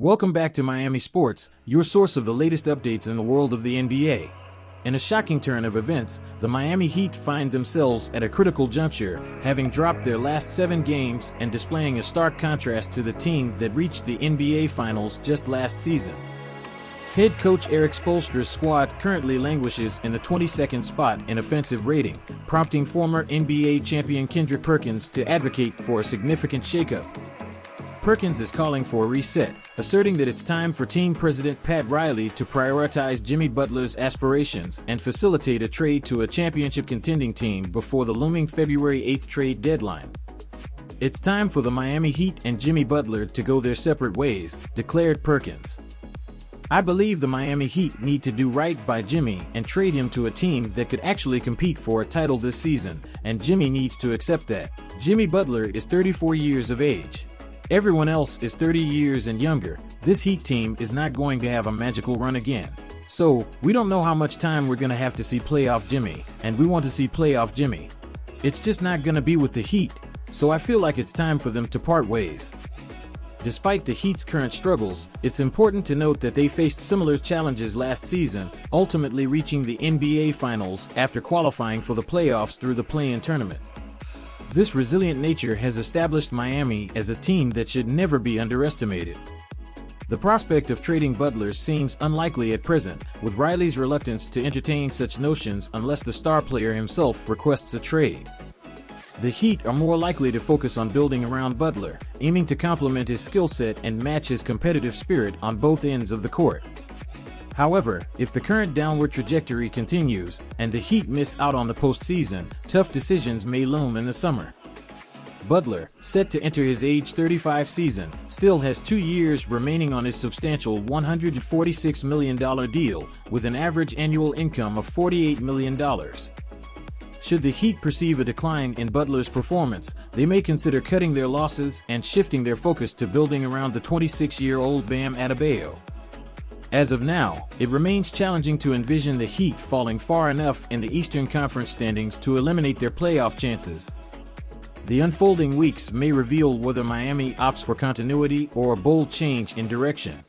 Welcome back to Miami Sports, your source of the latest updates in the world of the NBA. In a shocking turn of events, the Miami Heat find themselves at a critical juncture, having dropped their last 7 games and displaying a stark contrast to the team that reached the NBA Finals just last season. Head coach Eric Spoelstra's squad currently languishes in the 22nd spot in offensive rating, prompting former NBA champion Kendrick Perkins to advocate for a significant shakeup. Perkins is calling for a reset, asserting that it's time for team president Pat Riley to prioritize Jimmy Butler's aspirations and facilitate a trade to a championship contending team before the looming February 8th trade deadline. It's time for the Miami Heat and Jimmy Butler to go their separate ways, declared Perkins. I believe the Miami Heat need to do right by Jimmy and trade him to a team that could actually compete for a title this season, and Jimmy needs to accept that. Jimmy Butler is 34 years of age. Everyone else is 30 years and younger. This Heat team is not going to have a magical run again. So, we don't know how much time we're going to have to see playoff Jimmy, and we want to see playoff Jimmy. It's just not going to be with the Heat, so I feel like it's time for them to part ways. Despite the Heat's current struggles, it's important to note that they faced similar challenges last season, ultimately reaching the NBA Finals after qualifying for the playoffs through the play-in tournament. This resilient nature has established Miami as a team that should never be underestimated. The prospect of trading Butler seems unlikely at present, with Riley's reluctance to entertain such notions unless the star player himself requests a trade. The Heat are more likely to focus on building around Butler, aiming to complement his skill set and match his competitive spirit on both ends of the court. However, if the current downward trajectory continues, and the Heat miss out on the postseason, tough decisions may loom in the summer. Butler, set to enter his age 35 season, still has 2 years remaining on his substantial $146 million deal, with an average annual income of $48 million. Should the Heat perceive a decline in Butler's performance, they may consider cutting their losses and shifting their focus to building around the 26-year-old Bam Adebayo. As of now, it remains challenging to envision the Heat falling far enough in the Eastern Conference standings to eliminate their playoff chances. The unfolding weeks may reveal whether Miami opts for continuity or a bold change in direction.